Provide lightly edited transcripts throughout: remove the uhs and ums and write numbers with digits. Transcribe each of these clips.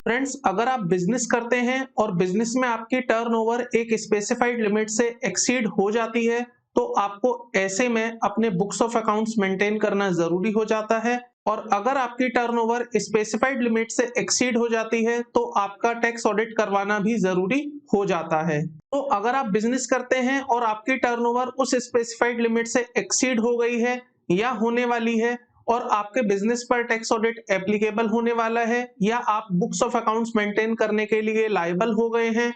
Friends, अगर आप business करते हैं और बिजनेस में आपकी टर्नओवर एक स्पेसिफाइड लिमिट से एक्सीड हो जाती है, तो आपको ऐसे में अपने बुक्स ऑफ अकाउंट्स मेंटेन करना जरूरी हो जाता है। और अगर आपकी टर्नओवर स्पेसिफाइड लिमिट से एक्सीड हो जाती है तो आपका टैक्स ऑडिट करवाना भी जरूरी हो जाता है। तो अगर आप बिजनेस करते हैं और आपकी टर्नओवर उस स्पेसिफाइड लिमिट से एक्सीड हो गई है या होने वाली है और आपके बिजनेस पर टैक्स ऑडिट एप्लीकेबल होने वाला है या आप बुक्स ऑफ अकाउंट्स मेंटेन करने के लिए लायबल हो गए हैं,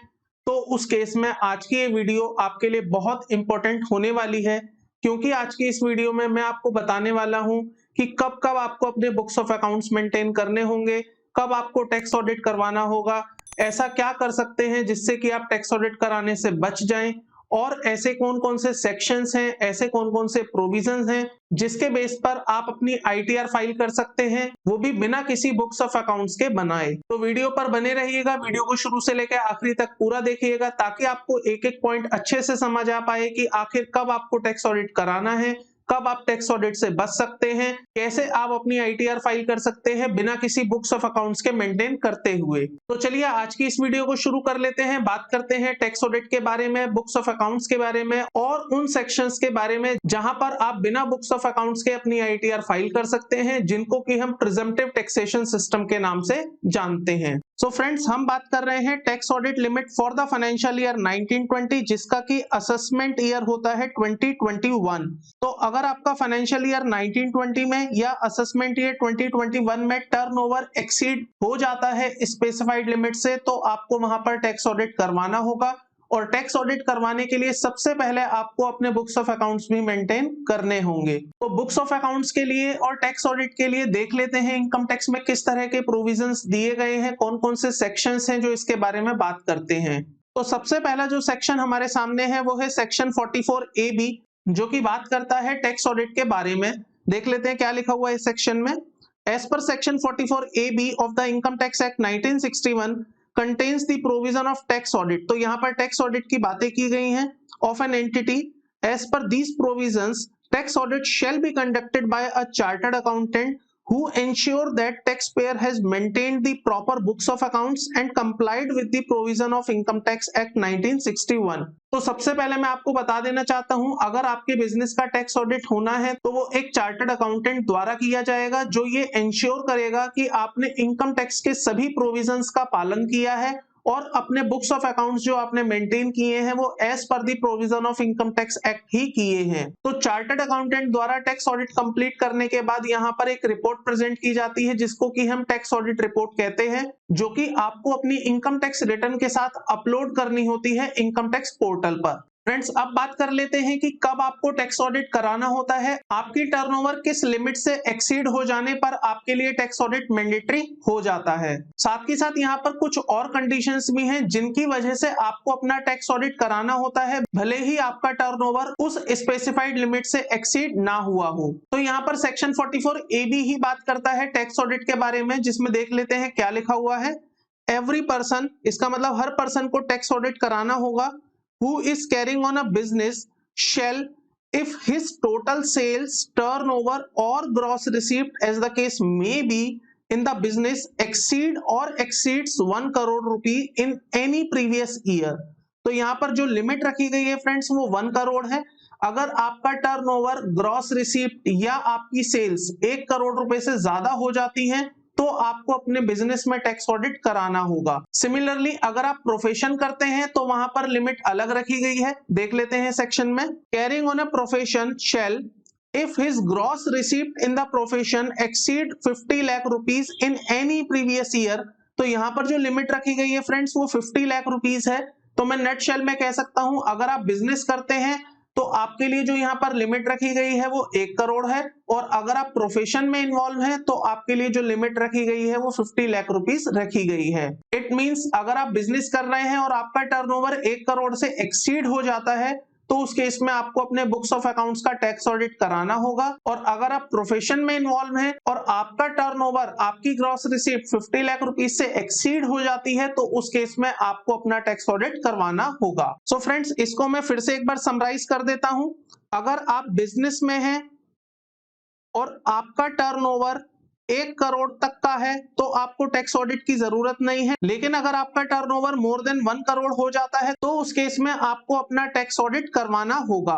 तो उस केस में आज की ये वीडियो आपके लिए बहुत इंपॉर्टेंट होने वाली है। क्योंकि आज की इस वीडियो में मैं आपको बताने वाला हूं कि कब कब आपको अपने बुक्स ऑफ अकाउंट्स मेंटेन करने होंगे, कब आपको टैक्स ऑडिट करवाना होगा, ऐसा क्या कर सकते हैं जिससे कि आप टैक्स ऑडिट कराने से बच जाएं, और ऐसे कौन कौन से सेक्शंस हैं, ऐसे कौन कौन से प्रोविजंस हैं जिसके बेस पर आप अपनी आईटीआर फाइल कर सकते हैं, वो भी बिना किसी बुक्स ऑफ अकाउंट्स के बनाए। तो वीडियो पर बने रहिएगा, वीडियो को शुरू से लेकर आखिरी तक पूरा देखिएगा ताकि आपको एक एक पॉइंट अच्छे से समझ आ पाए कि आखिर कब आपको टैक्स ऑडिट कराना है, कब आप टैक्स ऑडिट से बच सकते हैं, कैसे आप अपनी आईटीआर फाइल कर सकते हैं बिना किसी बुक्स ऑफ अकाउंट्स के मेंटेन करते हुए। तो चलिए आज की इस वीडियो को शुरू कर लेते हैं। बात करते हैं टैक्स ऑडिट के बारे में, बुक्स ऑफ अकाउंट्स के बारे में और उन सेक्शंस के बारे में जहां पर आप बिना बुक्स ऑफ अकाउंट्स के अपनी आईटीआर फाइल कर सकते हैं, जिनको कि हम प्रिजम्पटिव टैक्सेशन सिस्टम के नाम से जानते हैं। सो फ्रेंड्स, हम बात कर रहे हैं tax audit limit for the financial year 1920, जिसका कि असेसमेंट ईयर होता है 2021। तो अगर आपका फाइनेंशियल ईयर 1920 में या असेसमेंट ईयर 2021 में टर्नओवर एक्सीड हो जाता है स्पेसिफाइड लिमिट से, तो आपको वहां पर टैक्स ऑडिट करवाना होगा। और टैक्स ऑडिट करवाने के लिए सबसे पहले आपको अपने बुक्स ऑफ अकाउंट्स भी मेंटेन करने होंगे। तो बुक्स ऑफ अकाउंट्स के लिए और टैक्स ऑडिट के लिए देख लेते हैं इनकम टैक्स में किस तरह के प्रोविजंस दिए गए हैं, कौन कौन से सेक्शंस हैं जो इसके बारे में बात करते हैं। तो सबसे पहला जो सेक्शन हमारे सामने है वो है सेक्शन 44AB, जो कि बात करता है टैक्स ऑडिट के बारे में। देख लेते हैं क्या लिखा हुआ है इस सेक्शन में। As per section 44AB of the income tax act 1961 contains the provision of tax audit। तो यहाँ पर टैक्स ऑडिट की बातें की गई हैं। of an entity as per these provisions, tax audit shall be conducted by a chartered accountant who ensure that taxpayer has maintained the proper books of accounts and complied with the provision of income tax act 1961। तो सबसे पहले मैं आपको बता देना चाहता हूं, अगर आपके बिजनेस का टैक्स ऑडिट होना है तो वो एक चार्टर्ड अकाउंटेंट द्वारा किया जाएगा, जो ये इंश्योर करेगा कि आपने इनकम टैक्स के सभी प्रोविजंस का पालन किया है और अपने बुक्स ऑफ अकाउंट्स जो आपने मेंटेन किए हैं वो as per the provision of income tax act ही किए हैं। तो चार्टर्ड अकाउंटेंट द्वारा टैक्स ऑडिट कंप्लीट करने के बाद यहाँ पर एक रिपोर्ट प्रेजेंट की जाती है जिसको कि हम टैक्स ऑडिट रिपोर्ट कहते हैं, जो कि आपको अपनी इनकम टैक्स रिटर्न के साथ अपलोड करनी होती है इनकम टैक्स पोर्टल पर। फ्रेंड्स, अब बात कर लेते हैं कि कब आपको टैक्स ऑडिट कराना होता है। आपकी टर्नओवर किस लिमिट से एक्सीड हो जाने पर आपके लिए टैक्स ऑडिट मैंडेटरी हो जाता है। साथ ही साथ यहाँ पर कुछ और कंडीशंस भी हैं जिनकी वजह से आपको अपना टैक्स ऑडिट कराना होता है, भले ही आपका टर्नओवर उस स्पेसिफाइड लिमिट से एक्सीड ना हुआ हो। तो यहाँ पर सेक्शन 44AB ही बात करता है टैक्स ऑडिट के बारे में, जिसमें देख लेते हैं क्या लिखा हुआ है। एवरी पर्सन, इसका मतलब हर पर्सन को टैक्स ऑडिट कराना होगा, who is carrying on a business shall, if his total sales, turnover or gross receipt as the case may be in the business exceed or exceeds 1 crore rupee in any previous year। तो यहाँ पर जो limit रखी गई है friends वो 1 करोड़ है। अगर आपका टर्नओवर, ग्रॉस रिसीप्ट या आपकी सेल्स 1 करोड़ रुपए से ज्यादा हो जाती है तो आपको अपने बिजनेस में टैक्स ऑडिट कराना होगा। सिमिलरली अगर आप प्रोफेशन करते हैं तो वहां पर लिमिट अलग रखी गई है। देख लेते हैं सेक्शन में। Carrying on a profession shall, if his gross receipt in the profession exceed 50 lakh rupees in any previous year। तो यहाँ पर जो लिमिट रखी गई है फ्रेंड्स वो 50 लाख रुपीस है। तो मैं नेट शेल में कह सकता हूं, अगर आप बिजनेस करते हैं तो आपके लिए जो यहाँ पर लिमिट रखी गई है वो 1 करोड़ है, और अगर आप प्रोफेशन में इन्वॉल्व हैं तो आपके लिए जो लिमिट रखी गई है वो 50 लाख रुपीस रखी गई है। इट मींस अगर आप बिजनेस कर रहे हैं और आपका टर्नओवर 1 करोड़ से एक्सीड हो जाता है तो उस केस में आपको अपने बुक्स ऑफ अकाउंट्स का टैक्स ऑडिट कराना होगा। और अगर आप प्रोफेशन में इन्वॉल्व हैं और आपका टर्नओवर, आपकी ग्रॉस रिसीप्ट 50 लाख रुपीस से एक्सीड हो जाती है तो उस केस में आपको अपना टैक्स ऑडिट करवाना होगा। सो फ्रेंड्स, इसको मैं फिर से एक बार समराइज कर देता हूं। अगर आप बिजनेस में हैं और आपका टर्नओवर 1 करोड़ तक का है तो आपको टैक्स ऑडिट की जरूरत नहीं है, लेकिन अगर आपका टर्नओवर मोर देन 1 करोड़ हो जाता है तो उस केस में आपको अपना टैक्स ऑडिट करवाना होगा।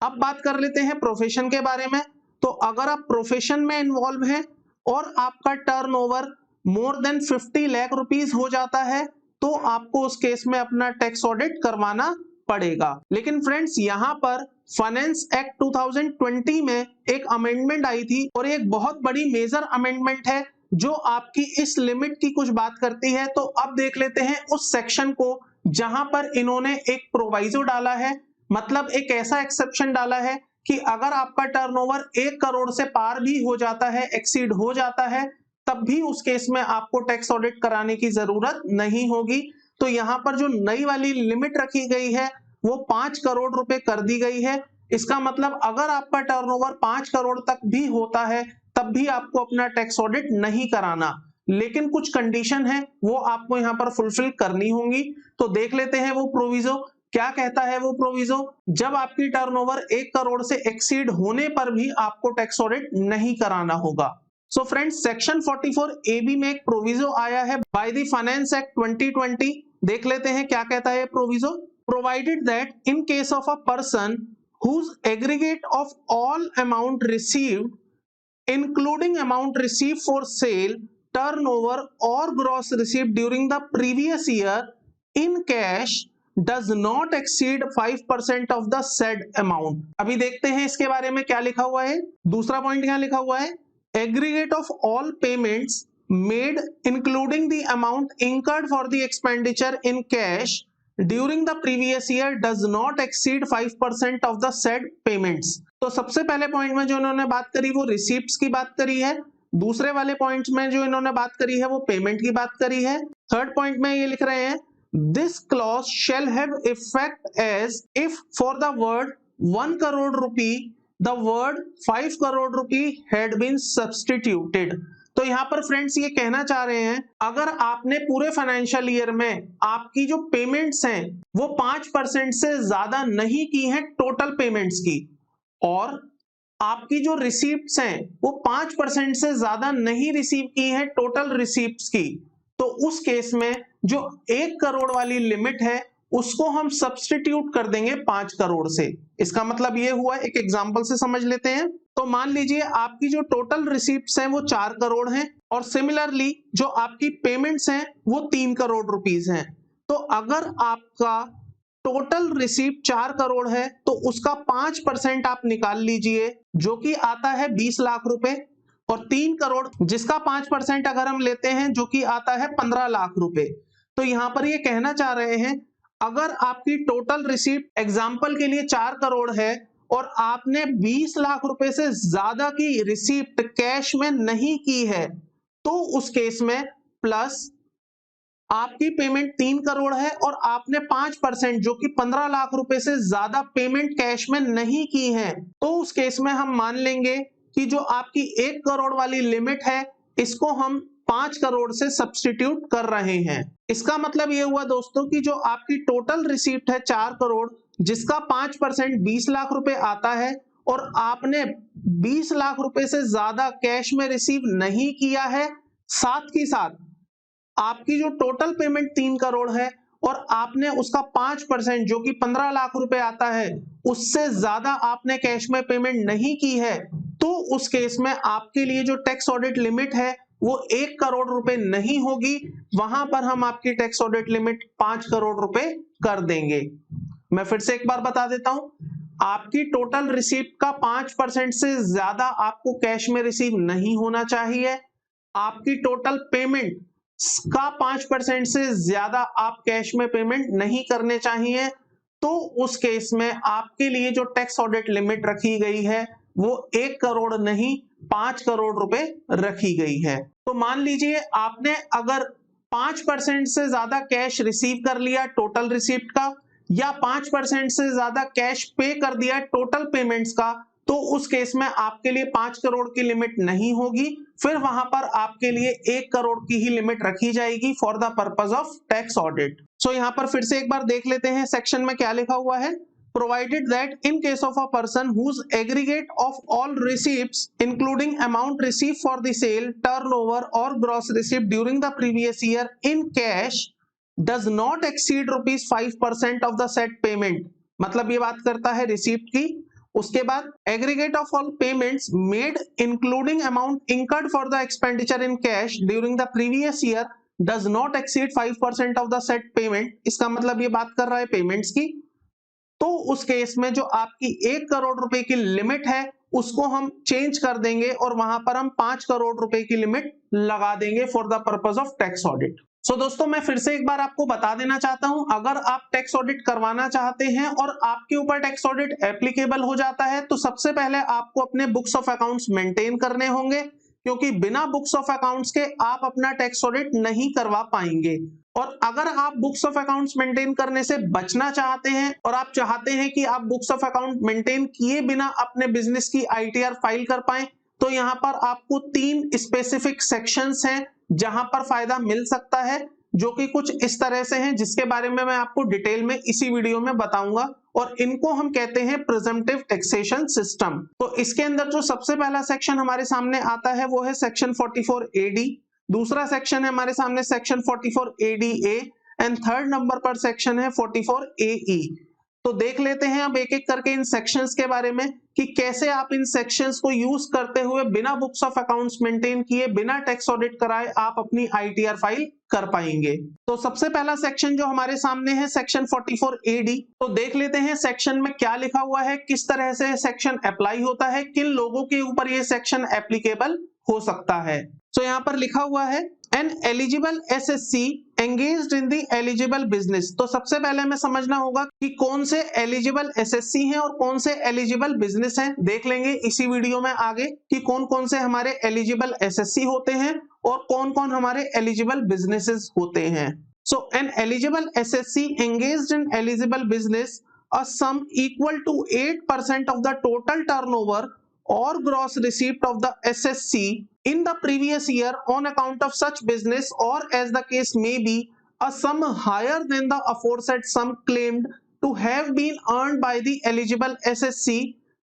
अब बात कर लेते हैं प्रोफेशन के बारे में। तो अगर आप प्रोफेशन में इन्वॉल्व हैं और आपका turnover more than 50 lakh rupees हो जाता है तो आपको उस केस में अपना टैक्स ऑडिट करवाना पड़ेगा। लेकिन फ्रेंड्स, यहाँ पर फाइनेंस एक्ट 2020 में एक अमेंडमेंट आई थी और एक बहुत बड़ी मेजर अमेंडमेंट है जो आपकी इस लिमिट की कुछ बात करती है। तो अब देख लेते हैं उस सेक्शन को जहां पर इन्होंने एक प्रोवाइजो डाला है, मतलब एक ऐसा एक्सेप्शन डाला है कि अगर आपका टर्नओवर 1 करोड़ से पार भी हो जाता है, एक्सीड हो जाता है, तब भी उस केस में आपको टैक्स ऑडिट कराने की जरूरत नहीं होगी। तो यहाँ पर जो नई वाली लिमिट रखी गई है वो 5 करोड़ रुपए कर दी गई है। इसका मतलब अगर आपका टर्नओवर 5 करोड़ तक भी होता है तब भी आपको अपना टैक्स ऑडिट नहीं कराना, लेकिन कुछ कंडीशन है वो आपको यहाँ पर फुलफिल करनी होंगी। तो देख लेते हैं वो प्रोविजो क्या कहता है। वो प्रोविजो, जब आपकी टर्नओवर 1 करोड़ से एक्सीड होने पर भी आपको टैक्स ऑडिट नहीं कराना होगा। सो फ्रेंड्स, सेक्शन 44AB में एक प्रोविजो आया है बाय द फाइनेंस एक्ट 2020। देख लेते हैं क्या कहता है proviso. Provided that in case of a person whose aggregate of all amount received including amount received for sale, turnover or gross received during the previous year in cash does not exceed 5% of the said amount। अभी देखते हैं इसके बारे में क्या लिखा हुआ है। दूसरा पॉइंट क्या लिखा हुआ है, aggregate of all payments made including the amount incurred for the expenditure in cash during the previous year does not exceed 5% of the said payments। तो सबसे पहले पॉइंट में जो इन्होंने बात करी वो रिसीप्ट्स की बात करी है, दूसरे वाले पॉइंट में जो इन्होंने बात करी है वो पेमेंट की बात करी है। थर्ड पॉइंट में ये लिख रहे हैं this clause shall have effect as if for the word 1 crore rupee the word 5 crore rupee had been substituted। तो यहाँ पर फ्रेंड्स ये कहना चाह रहे हैं अगर आपने पूरे फाइनेंशियल ईयर में आपकी जो पेमेंट्स हैं वो 5% से ज्यादा नहीं की हैं टोटल पेमेंट्स की, और आपकी जो रिसीप्ट्स हैं वो 5% से ज्यादा नहीं रिसीव की हैं टोटल रिसीप्ट्स की, तो उस केस में जो 1 करोड़ वाली लिमिट है उसको हम सब्स्टिट्यूट कर देंगे 5 करोड़ से। इसका मतलब ये हुआ, एक एग्जांपल से समझ लेते हैं। तो मान लीजिए आपकी जो टोटल रिसीप्ट्स हैं वो 4 करोड़ हैं और सिमिलरली जो आपकी पेमेंट्स हैं वो 3 करोड़ रुपीस हैं। तो अगर आपका टोटल रिसीप्ट 4 करोड़ है तो उसका 5% आप निकाल लीजिए जो कि आता है 20 लाख रुपए, और 3 करोड़ जिसका 5% अगर हम लेते हैं जो कि आता है 15 लाख रुपए। तो यहां पर ये कहना चाह रहे हैं अगर आपकी टोटल रिसीप्ट एग्जांपल के लिए 4 करोड़ है और आपने 20 लाख रुपए से ज्यादा की रिसीप्ट कैश में नहीं की है तो उस केस में प्लस आपकी पेमेंट 3 करोड़ है और आपने 5% जो कि 15 लाख रुपए से ज्यादा पेमेंट कैश में नहीं की है, तो उस केस में हम मान लेंगे कि जो आपकी 1 करोड़ वाली लिमिट है इसको हम 5 करोड़ से सब्स्टिट्यूट कर रहे हैं। इसका मतलब ये हुआ दोस्तों कि जो आपकी टोटल रिसीप्ट है 4 करोड़ जिसका 5% 20 लाख रुपए आता है और आपने 20 लाख रुपए से ज्यादा कैश में रिसीव नहीं किया है, साथ ही साथ आपकी जो टोटल पेमेंट 3 करोड़ है और आपने उसका 5% जो कि 15 लाख रुपए आता है उससे ज्यादा आपने कैश में पेमेंट नहीं की है, तो उस केस में आपके लिए जो टैक्स ऑडिट लिमिट है वो 1 करोड़ रुपए नहीं होगी, वहां पर हम आपकी टैक्स ऑडिट लिमिट 5 करोड़ रुपए कर देंगे। मैं फिर से एक बार बता देता हूं, आपकी टोटल रिसीप्ट का 5% से ज्यादा आपको कैश में रिसीव नहीं होना चाहिए, आपकी टोटल पेमेंट का 5% से ज्यादा आप कैश में पेमेंट नहीं करने चाहिए, तो उस केस में आपके लिए जो टैक्स ऑडिट लिमिट रखी गई है वो 1 करोड़ नहीं 5 करोड़ रुपए रखी गई है। तो मान लीजिए आपने अगर 5% से ज्यादा कैश रिसीव कर लिया टोटल रिसीप्ट का या 5% से ज्यादा कैश पे कर दिया टोटल पेमेंट्स का, तो उस केस में आपके लिए 5 करोड़ की लिमिट नहीं होगी, फिर वहां पर आपके लिए 1 करोड़ की ही लिमिट रखी जाएगी for the purpose of tax audit. So यहां पर फिर से एक बार देख लेते हैं सेक्शन में क्या लिखा हुआ है। provided that in case of a person whose aggregate of all receipts including amount received for the sale, turnover or gross received during the previous year in cash does not exceed rupees 5% of the said payment। मतलब ये बात करता है receipt की। उसके बाद aggregate of all payments made including amount incurred for the expenditure in cash during the previous year does not exceed 5% of the said payment। इसका मतलब ये बात कर रहा है पेमेंट्स की। तो उस केस में जो आपकी 1 करोड़ रुपए की लिमिट है उसको हम चेंज कर देंगे और वहां पर हम 5 करोड़ रुपए की लिमिट लगा देंगे for the purpose of tax audit. So दोस्तों मैं फिर से एक बार आपको बता देना चाहता हूं, अगर आप टैक्स ऑडिट करवाना चाहते हैं और आपके ऊपर टैक्स ऑडिट एप्लीकेबल हो जाता है तो सबसे पहले आपको अपने बुक्स ऑफ अकाउंट्स मेंटेन करने होंगे, क्योंकि बिना बुक्स ऑफ अकाउंट्स के आप अपना टैक्स ऑडिट नहीं करवा पाएंगे। और अगर आप बुक्स ऑफ अकाउंट्स मेंटेन करने से बचना चाहते हैं और आप चाहते हैं कि आप बुक्स ऑफ अकाउंट मेंटेन किए बिना अपने बिजनेस की आईटीआर फाइल कर पाएं, तो यहां पर आपको 3 स्पेसिफिक सेक्शंस हैं जहां पर फायदा मिल सकता है, जो कि कुछ इस तरह से हैं जिसके बारे में मैं आपको डिटेल में इसी वीडियो में बताऊंगा। और इनको हम कहते हैं प्रिजम्पटिव टैक्सेशन सिस्टम। तो इसके अंदर जो सबसे पहला सेक्शन हमारे सामने आता है वो है सेक्शन 44 AD, दूसरा सेक्शन है हमारे सामने section 44 ADA and third number पर सेक्शन है 44 AE। तो देख लेते हैं अब एक एक करके इन सेक्शंस के बारे में कि कैसे आप इन सेक्शंस को यूज करते हुए बिना बुक्स ऑफ अकाउंट्स मेंटेन किए, बिना टैक्स ऑडिट कराए आप अपनी आईटीआर फाइल कर पाएंगे। तो सबसे पहला सेक्शन जो हमारे सामने है सेक्शन 44 AD। तो देख लेते हैं सेक्शन में क्या लिखा हुआ है, किस तरह से सेक्शन अप्लाई होता है, किन लोगों के ऊपर ये सेक्शन एप्लीकेबल हो सकता है। तो यहाँ पर लिखा हुआ है N eligible assessee engaged in the eligible business. तो सबसे पहले हमें समझना होगा कि कौन से एलिजिबल एसएससी हैं और कौन से एलिजिबल बिजनेस हैं। देख लेंगे इसी वीडियो में आगे कि कौन कौन से हमारे एलिजिबल एसएससी होते हैं और कौन कौन हमारे एलिजिबल बिजनेसेस होते हैं। So an eligible assessee engaged in eligible business a sum equal to 8% of the total turnover or gross receipt of the SSC in the previous year on account of such business, or as the case may be, a sum higher than the aforesaid sum claimed to have been earned by the eligible SSC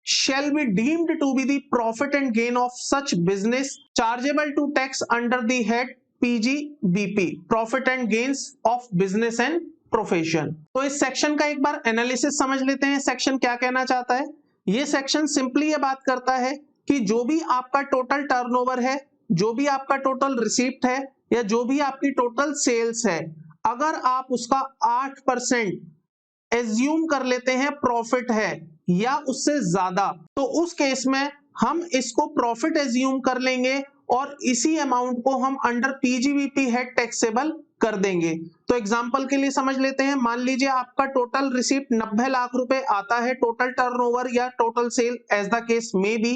shall be deemed to be the profit and gain of such business chargeable to tax under the head PGBP, profit and gains of business and profession. तो इस section का एक बार analysis समझ लेते हैं, section क्या कहना चाहता है। ये सेक्शन सिंपली ये बात करता है कि जो भी आपका टोटल टर्नओवर है, जो भी आपका टोटल रिसीप्ट है या जो भी आपकी टोटल सेल्स है, अगर आप उसका 8% एज्यूम कर लेते हैं प्रॉफिट है या उससे ज्यादा, तो उस केस में हम इसको प्रॉफिट एज्यूम कर लेंगे और इसी अमाउंट को हम अंडर पीजीबीपी हेड टैक्सेबल कर देंगे। तो एग्जांपल के लिए समझ लेते हैं, मान लीजिए आपका टोटल रिसीप्ट 90 लाख रुपए आता है, टोटल टर्नओवर या total sale as the case may be,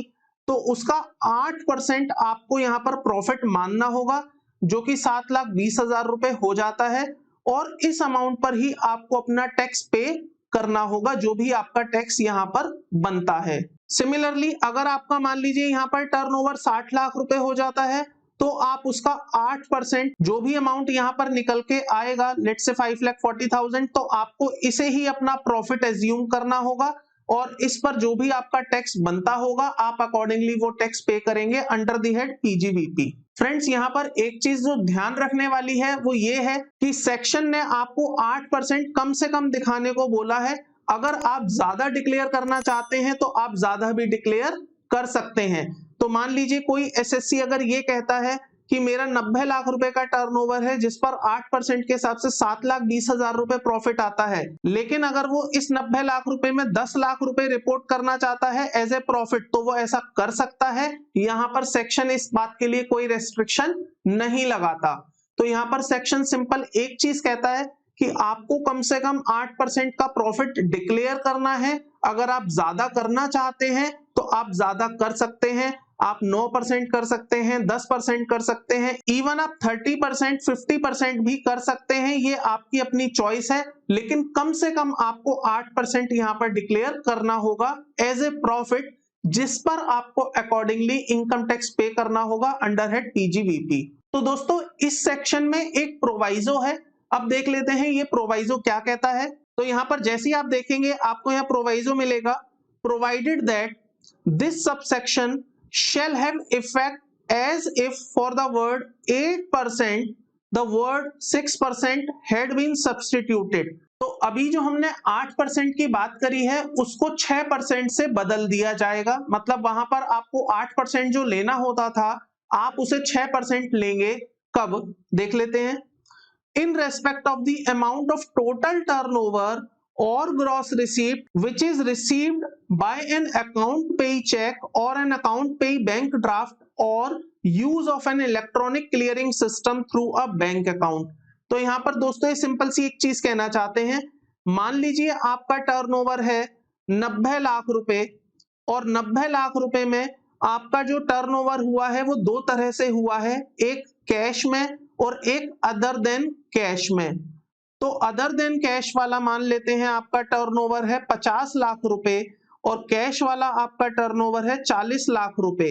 तो उसका 8% आपको यहाँ पर प्रॉफिट मानना होगा, जो कि 7,20,000 रुपए हो जाता है। और इस अमाउंट पर ही आपको अपना टैक्स पे करना होगा, जो भी आपका टैक्स यहाँ पर बनता है। सिमिलरली अगर आपका मान लीजिए यहाँ पर टर्नओवर 60 लाख रुपए हो जाता है, तो आप उसका 8% जो भी अमाउंट यहाँ पर निकल के आएगा, लेट्स से 5,40,000, तो आपको इसे ही अपना प्रॉफिट एज्यूम करना होगा और इस पर जो भी आपका टैक्स बनता होगा आप अकॉर्डिंगली वो टैक्स पे करेंगे under the head PGBP. Friends यहाँ पर एक चीज जो ध्यान रखने वाली है वो ये है कि सेक्शन ने आपको 8% कम से कम दिखाने को बोला है। अगर आप ज्यादा डिक्लेयर करना चाहते हैं तो आप ज्यादा भी डिक्लेयर कर सकते हैं। तो मान लीजिए कोई एसएससी अगर ये कहता है कि मेरा 90 लाख रुपए का टर्नओवर है जिस पर 8% के हिसाब से 7,20,000 रुपए प्रॉफिट आता है, लेकिन अगर वो इस 90 लाख रुपए में 10 लाख रुपए रिपोर्ट करना चाहता है एज ए प्रॉफिट, तो वो ऐसा कर सकता है। यहाँ पर सेक्शन इस बात के लिए कोई रेस्ट्रिक्शन नहीं लगाता। तो यहाँ पर सेक्शन सिंपल एक चीज कहता है कि आपको कम से कम 8% का प्रॉफिट डिक्लेयर करना है। अगर आप ज्यादा करना चाहते हैं तो आप ज्यादा कर सकते हैं, आप 9% कर सकते हैं, 10% कर सकते हैं, इवन आप 30%, 50% भी कर सकते हैं, ये आपकी अपनी चॉइस है। लेकिन कम से कम आपको 8% यहाँ पर डिक्लेयर करना होगा एज ए प्रॉफिट, जिस पर आपको अकॉर्डिंगली इनकम टैक्स पे करना होगा अंडर हेड पीजीबीपी। तो दोस्तों इस सेक्शन में एक प्रोवाइजो है, अब देख लेते हैं ये प्रोवाइजो क्या कहता है। तो यहाँ पर जैसे ही आप देखेंगे आपको यहाँ प्रोवाइजो मिलेगा, provided that this subsection shall have effect as if for the word 8% the word 6% had been substituted। तो अभी जो हमने 8% की बात करी है उसको 6% से बदल दिया जाएगा, मतलब वहां पर आपको 8% जो लेना होता था आप उसे 6% लेंगे। कब, देख लेते हैं। in respect of the amount of total turnover or gross receipt which is received by an account pay check or an account pay bank draft or use of an electronic clearing system through a bank account। तो यहाँ पर दोस्तों ये simple सी एक चीज कहना चाहते हैं, मान लीजिए आपका टर्नओवर है 90 लाख रुपए और 90 लाख रुपए में आपका जो टर्नओवर हुआ है वो दो तरह से हुआ है, एक कैश में और एक अदर देन कैश में। तो अदर देन कैश वाला मान लेते हैं आपका टर्नओवर है 50 लाख रुपए और कैश वाला आपका टर्नओवर है 40 लाख रुपए।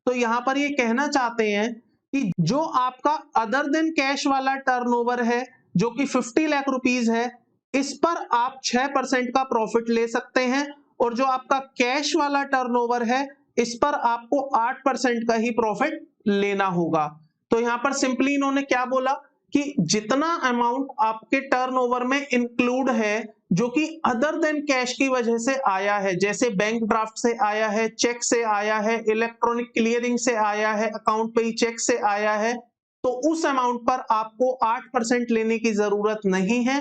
तो यहाँ पर ये कहना चाहते हैं कि जो आपका अदर देन कैश वाला टर्नओवर है जो कि 50 लाख रुपीस है, इस पर आप 6% का प्रॉफिट ले सकते हैं और जो आपका कैश वाला टर्नओवर है इस पर आपको 8% का ही प्रॉफिट लेना होगा। तो यहाँ पर सिंपली इन्होंने क्या बोला कि जितना अमाउंट आपके टर्नओवर में इंक्लूड है जो कि अदर देन कैश की वजह से आया है, जैसे बैंक ड्राफ्ट से आया है, चेक से आया है, इलेक्ट्रॉनिक क्लियरिंग से आया है, अकाउंट पे चेक से आया है, तो उस अमाउंट पर आपको 8% लेने की जरूरत नहीं है,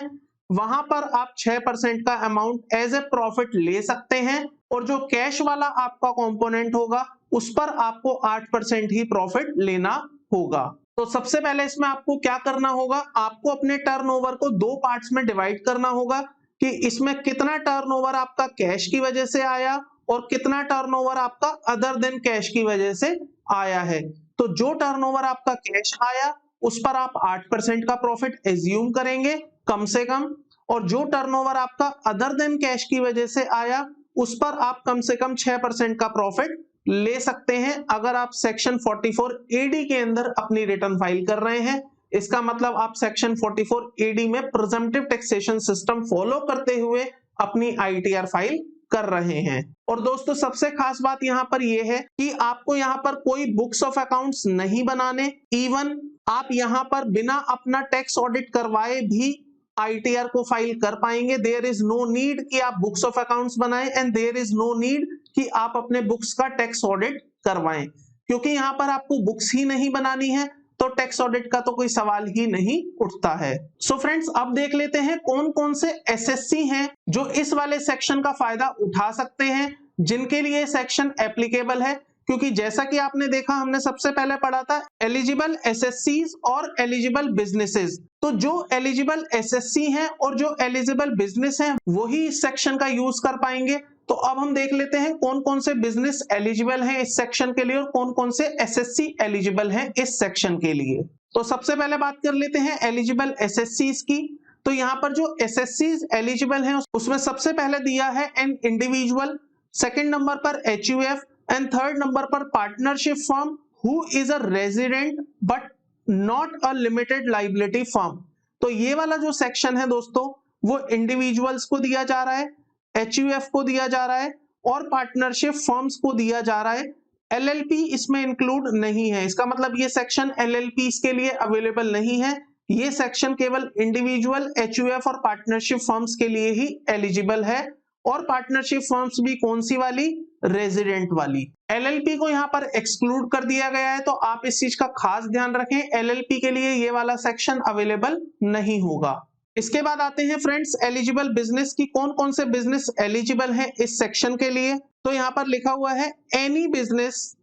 वहां पर आप 6% का अमाउंट एज ए प्रॉफिट ले सकते हैं और जो कैश वाला आपका कंपोनेंट होगा उस पर आपको 8% ही प्रॉफिट लेना होगा। तो सबसे पहले इसमें आपको क्या करना होगा, आपको अपने टर्नओवर को दो पार्ट्स में डिवाइड करना होगा कि इसमें कितना टर्नओवर आपका कैश की वजह से आया और कितना टर्नओवर आपका अदर देन कैश की वजह से आया है। तो जो टर्नओवर आपका कैश आया उस पर आप 8% का प्रॉफिट एज्यूम करेंगे कम से कम, और जो टर्नओवर आपका अदर देन कैश की वजह से आया उस पर आप कम से कम 6% का प्रॉफिट ले सकते हैं अगर आप सेक्शन 44 एडी के अंदर अपनी रिटर्न फाइल कर रहे हैं। इसका मतलब आप सेक्शन 44 एडी में प्रिजम्पटिव टैक्सेशन सिस्टम फॉलो करते हुए अपनी आईटीआर फाइल कर रहे हैं। और दोस्तों सबसे खास बात यहाँ पर यह है कि आपको यहाँ पर कोई बुक्स ऑफ अकाउंट्स नहीं बनाने, इवन आप यहाँ पर बिना अपना टैक्स ऑडिट करवाए भी आईटीआर को फाइल कर पाएंगे। देयर इज नो नीड कि आप बुक्स ऑफ अकाउंट्स बनाएं and there is no need कि आप अपने बुक्स का टैक्स ऑडिट करवाएं, क्योंकि यहाँ पर आपको बुक्स ही नहीं बनानी है तो टैक्स ऑडिट का तो कोई सवाल ही नहीं उठता है। सो फ्रेंड्स अब देख लेते हैं कौन कौन से एसएससी हैं जो इस वाले सेक्शन का फायदा उठा सकते हैं, जिनके लिए सेक्शन एप्लीकेबल है। क्योंकि जैसा कि आपने देखा हमने सबसे पहले पढ़ा था एलिजिबल एसएससीज और एलिजिबल बिजनेसेस, तो जो एलिजिबल एसएससी हैं और जो एलिजिबल बिजनेस हैं वही इस सेक्शन का यूज कर पाएंगे। तो अब हम देख लेते हैं कौन कौन से बिजनेस एलिजिबल हैं इस सेक्शन के लिए और कौन कौन से एसएससी एलिजिबल हैं इस सेक्शन के लिए। तो सबसे पहले बात कर लेते हैं एलिजिबल एसएससीज की। तो यहाँ पर जो एसएससीज एलिजिबल हैं उसमें सबसे पहले दिया है एन इंडिविजुअल, सेकंड नंबर पर एचयूएफ एंड थर्ड नंबर पर partnership firm who is a resident but not a limited liability firm. तो ये वाला जो सेक्शन है दोस्तों वो इंडिविजुअल्स को दिया जा रहा है, एचयूएफ को दिया जा रहा है और पार्टनरशिप फर्म्स को दिया जा रहा है। एलएलपी इसमें इंक्लूड नहीं है, इसका मतलब ये सेक्शन एलएलपी के लिए अवेलेबल नहीं है, ये सेक्शन केवल इंडिविजुअल, एचयूएफ और पार्टनरशिप फर्म्स के लिए ही एलिजिबल है। और पार्टनरशिप फर्म्स भी कौन सी वाली, रेजिडेंट वाली। एलएलपी को यहाँ पर एक्सक्लूड कर दिया गया है, तो आप इस चीज का खास ध्यान रखें, एलएलपी के लिए ये वाला सेक्शन अवेलेबल नहीं होगा। इसके बाद आते हैं फ्रेंड्स एलिजिबल बिजनेस की, कौन कौन से बिजनेस एलिजिबल हैं इस सेक्शन के लिए। तो यहाँ पर लिखा हुआ है एनी बिजनेस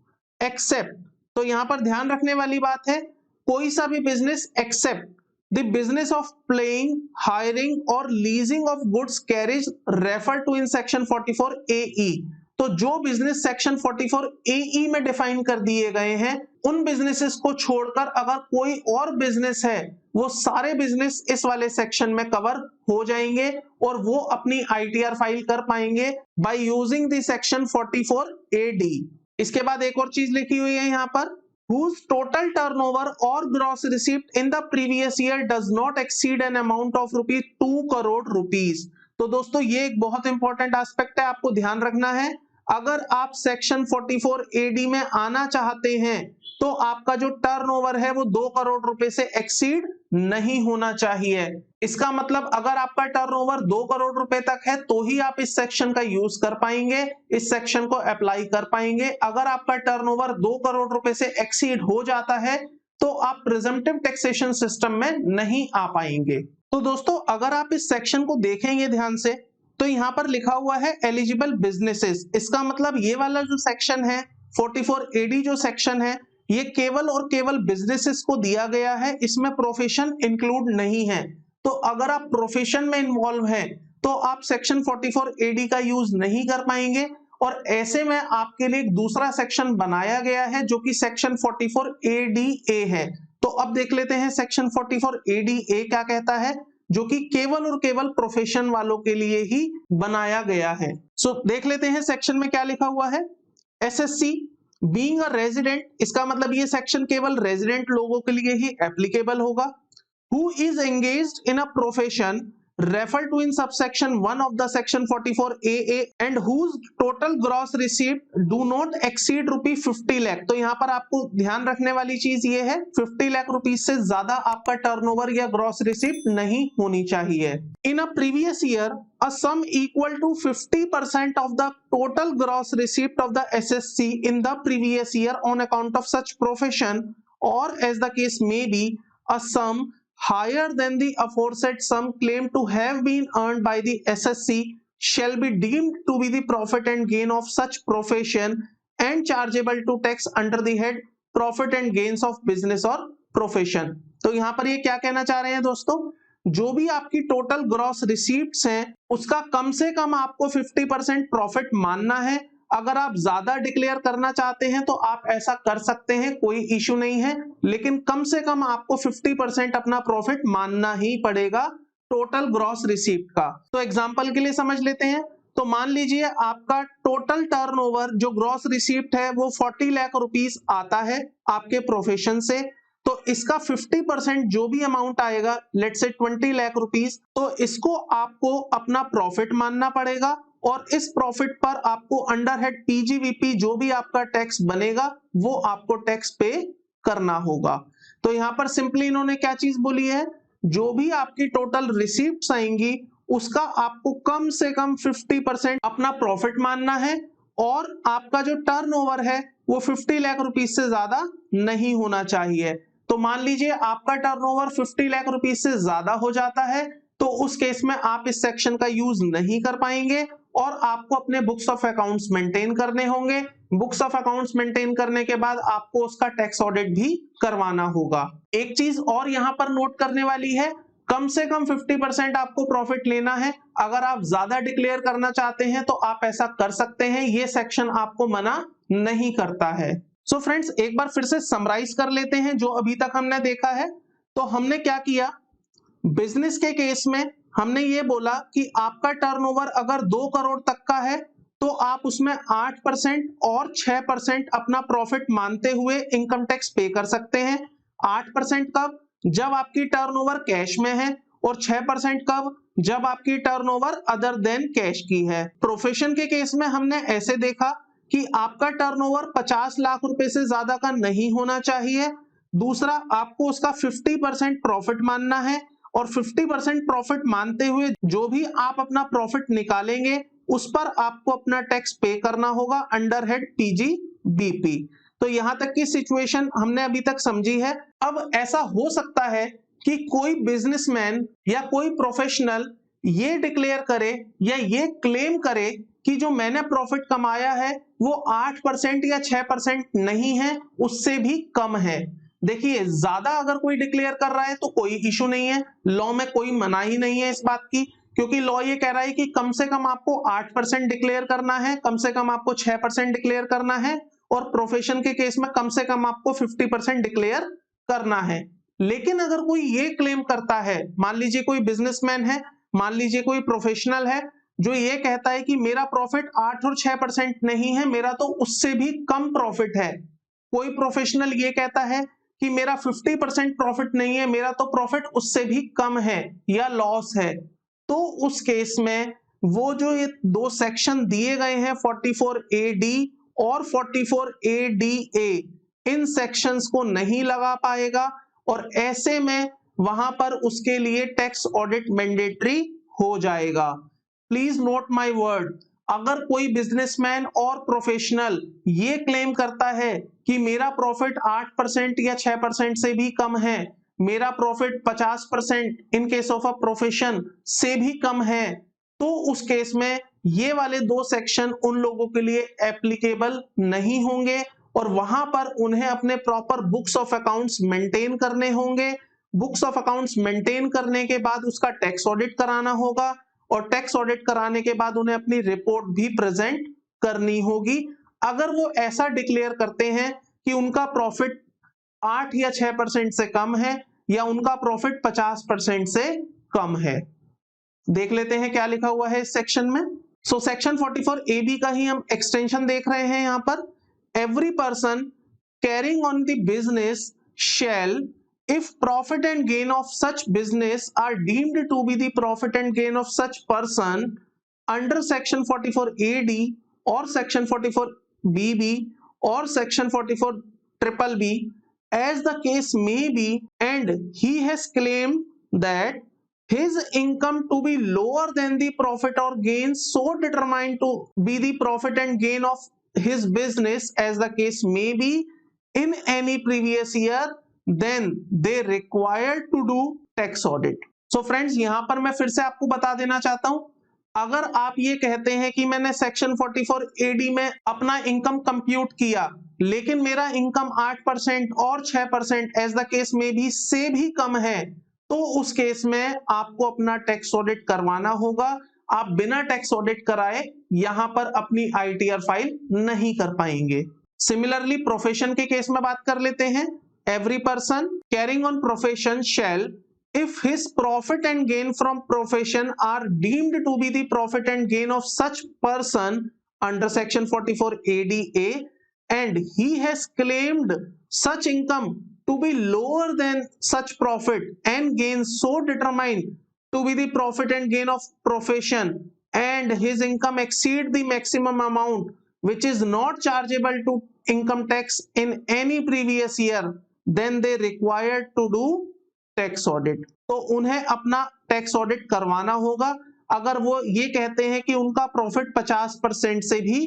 एक्सेप्ट, तो यहाँ पर ध्यान रखने वाली बात है कोई सा भी business except the business of plying, hiring और leasing of goods carriage refer to in section 44 AE। तो जो बिजनेस सेक्शन 44 AE में डिफाइन कर दिए गए हैं उन बिजनेसेस को छोड़कर अगर कोई और बिजनेस है वो सारे बिजनेस इस वाले सेक्शन में कवर हो जाएंगे और वो अपनी आईटीआर फाइल कर पाएंगे by using the section 44 AD। इसके बाद एक और चीज लिखी हुई है यहाँ पर whose total turnover or gross receipt in the previous year does not exceed an amount of ₹2 crore। तो दोस्तों ये एक बहुत इंपॉर्टेंट एस्पेक्ट है, आपको ध्यान रखना है। अगर आप सेक्शन 44 AD में आना चाहते हैं तो आपका जो टर्नओवर है वो 2 करोड़ रुपए से एक्सीड नहीं होना चाहिए। इसका मतलब अगर आपका टर्नओवर 2 करोड़ रुपए तक है तो ही आप इस सेक्शन का यूज कर पाएंगे, इस सेक्शन को अप्लाई कर पाएंगे। अगर आपका टर्नओवर 2 करोड़ रुपए से एक्सीड हो जाता है तो आप प्रिजम्पटिव टैक्सेशन सिस्टम में नहीं आ पाएंगे। तो दोस्तों अगर आप इस सेक्शन को देखेंगे ध्यान से तो यहाँ पर लिखा हुआ है एलिजिबल बिजनेसेस। इसका मतलब ये वाला जो सेक्शन है 44 AD जो सेक्शन है ये केवल और केवल बिजनेसेस को दिया गया है, इसमें प्रोफेशन इंक्लूड नहीं है। तो अगर आप प्रोफेशन में इन्वॉल्व हैं तो आप सेक्शन 44 AD का यूज नहीं कर पाएंगे, और ऐसे में आपके लिए एक दूसरा सेक्शन बनाया गया है जो कि सेक्शन 44 ADA है। तो अब देख लेते हैं सेक्शन 44 ADA क्या कहता है, जो कि केवल और केवल प्रोफेशन वालों के लिए ही बनाया गया है। सो देख लेते हैं सेक्शन में क्या लिखा हुआ है। SSC बीइंग अ रेजिडेंट, इसका मतलब ये सेक्शन केवल रेजिडेंट लोगों के लिए ही एप्लीकेबल होगा। Who is engaged in a profession referred to in subsection 1 of the section 44 AA and whose total gross receipt do not exceed ₹50 lakh। तो यहाँ पर आपको ध्यान रखने वाली चीज ये है 50 लाख रुपीज से ज्यादा आपका टर्नओवर या ग्रॉस रिसीप्ट नहीं होनी चाहिए। In a previous year a sum equal to 50% of the total gross receipt of the SSC in the previous year on account of such profession, or as the case may be a sum higher than the aforesaid sum claimed to have been earned by the SSC shall be deemed to be the profit and gain of such profession and chargeable to tax under the head profit and gains of business or profession। तो यहाँ पर ये क्या कहना चाह रहे हैं दोस्तों, जो भी आपकी टोटल ग्रॉस रिसीप्ट्स हैं उसका कम से कम आपको 50% प्रॉफिट मानना है। अगर आप ज्यादा डिक्लेयर करना चाहते हैं तो आप ऐसा कर सकते हैं, कोई इश्यू नहीं है, लेकिन कम से कम आपको 50% अपना प्रॉफिट मानना ही पड़ेगा टोटल ग्रॉस रिसीप्ट का। तो एग्जांपल के लिए समझ लेते हैं। तो मान लीजिए आपका टोटल टर्नओवर जो ग्रॉस रिसीप्ट है वो 40 लाख रुपीस आता है आपके प्रोफेशन से, तो इसका 50% जो भी अमाउंट आएगा लेट्स से 20 लाख रुपीस, तो इसको आपको अपना प्रॉफिट मानना पड़ेगा, और इस प्रॉफिट पर आपको अंडर हेड PGVP जो भी आपका टैक्स बनेगा वो आपको टैक्स पे करना होगा। तो यहाँ पर सिंपली इन्होंने क्या चीज बोली है, जो भी आपकी टोटल रिसीप्ट्स आएंगी उसका आपको कम से कम 50% अपना प्रॉफिट मानना है, और आपका जो टर्नओवर है वो 50 लाख रुपीस से ज्यादा नहीं होना चाहिए। तो मान लीजिए आपका टर्नओवर 50 लाख रुपीस से ज्यादा हो जाता है तो उस केस में आप इस सेक्शन का यूज नहीं कर पाएंगे, और आपको अपने बुक्स ऑफ अकाउंट्स मेंटेन करने होंगे। बुक्स ऑफ अकाउंट्स मेंटेन करने के बाद आपको उसका टैक्स ऑडिट भी करवाना होगा। एक चीज और यहाँ पर नोट करने वाली है, कम से कम 50% आपको प्रॉफिट लेना है। अगर आप ज्यादा डिक्लेयर करना चाहते हैं तो आप ऐसा कर सकते हैं, ये सेक्शन आपको मना नहीं करता है। सो फ्रेंड्स एक बार फिर से समराइज कर लेते हैं जो अभी तक हमने देखा है। तो हमने क्या किया, बिजनेस के केस में हमने ये बोला कि आपका टर्नओवर अगर 2 करोड़ तक का है तो आप उसमें 8% और 6% अपना प्रॉफिट मानते हुए इनकम टैक्स पे कर सकते हैं। 8% कब, जब आपकी टर्नओवर कैश में है, और 6% कब, जब आपकी टर्नओवर अदर देन कैश की है। प्रोफेशन के केस में हमने ऐसे देखा कि आपका टर्नओवर 50 लाख रुपए से ज्यादा का नहीं होना चाहिए। दूसरा, आपको उसका 50% प्रॉफिट मानना है, और 50% प्रॉफिट मानते हुए जो भी आप अपना प्रॉफिट निकालेंगे उस पर आपको अपना टैक्स पे करना होगा अंडर हेड PGBP। तो यहां तक की सिचुएशन हमने अभी तक समझी है। अब ऐसा हो सकता है कि कोई बिजनेसमैन या कोई प्रोफेशनल ये डिक्लेयर करे या ये क्लेम करे कि जो मैंने प्रॉफिट कमाया है वो 8% या 6% नहीं है, उससे भी कम है। देखिए ज्यादा अगर कोई डिक्लेयर कर रहा है तो कोई इशू नहीं है, लॉ में कोई मनाही नहीं है इस बात की, क्योंकि लॉ ये कह रहा है कि कम से कम आपको 8% डिक्लेयर करना है, कम से कम आपको 6% डिक्लेयर करना है, और प्रोफेशन के केस में कम से कम आपको 50% डिक्लेयर करना है। लेकिन अगर कोई ये क्लेम करता है, मान लीजिए कोई बिजनेसमैन है, मान लीजिए कोई प्रोफेशनल है जो ये कहता है कि मेरा प्रॉफिट 8 और 6% नहीं है, मेरा तो उससे भी कम प्रॉफिट है। कोई प्रोफेशनल ये कहता है कि मेरा 50% प्रॉफिट नहीं है, मेरा तो प्रॉफिट उससे भी कम है या लॉस है, तो उस केस में वो जो ये दो सेक्शन दिए गए हैं 44AD और 44ADA, इन सेक्शंस को नहीं लगा पाएगा और ऐसे में वहां पर उसके लिए टैक्स ऑडिट मैंडेटरी हो जाएगा। प्लीज नोट माय वर्ड, अगर कोई बिजनेसमैन और प्रोफेशनल ये क्लेम करता है कि मेरा प्रॉफिट 8% या 6% से भी कम है, मेरा profit 50% in case of a profession से भी कम है, तो उस केस में ये वाले दो सेक्शन उन लोगों के लिए एप्लीकेबल नहीं होंगे और वहां पर उन्हें अपने proper books of accounts maintain करने होंगे। बुक्स ऑफ अकाउंट्स मेंटेन करने के बाद उसका टैक्स ऑडिट कराना होगा और टैक्स ऑडिट कराने के बाद उन्हें अपनी रिपोर्ट भी प्रेजेंट करनी होगी। अगर वो ऐसा डिक्लेयर करते हैं कि उनका प्रॉफिट 8 या 6% से कम है या उनका प्रॉफिट 50% से कम है। देख लेते हैं क्या लिखा हुआ है इस सेक्शन में। सो सेक्शन 44AB का ही हम एक्सटेंशन देख रहे हैं यहां पर। Every person carrying on the business shall, if profit and gain of such business are deemed to be the profit and gain of such person under section 44AD or section 44BB or section 44BBB as the case may be, and he has claimed that his income to be lower than the profit or gain so determined to be the profit and gain of his business as the case may be in any previous year, then they required to do tax audit. So friends, यहां पर मैं फिर से आपको बता देना चाहता हूं, अगर आप ये कहते हैं कि मैंने सेक्शन 44AD में अपना इनकम कंप्यूट किया लेकिन मेरा इनकम 8% और 6% एज द केस में भी से भी कम है, तो उस केस में आपको अपना टैक्स ऑडिट करवाना होगा। आप बिना टैक्स ऑडिट कराए यहां पर अपनी ITR फाइल नहीं कर पाएंगे। सिमिलरली प्रोफेशन के केस में बात कर लेते हैं। Every person carrying on profession shall, if his profit and gain from profession are deemed to be the profit and gain of such person under section 44ADA, and he has claimed such income to be lower than such profit and gain so determined to be the profit and gain of profession, and his income exceed the maximum amount which is not chargeable to income tax in any previous year, then they required to do tax audit. तो उन्हें अपना tax audit करवाना होगा अगर वो ये कहते हैं कि उनका प्रॉफिट 50% से भी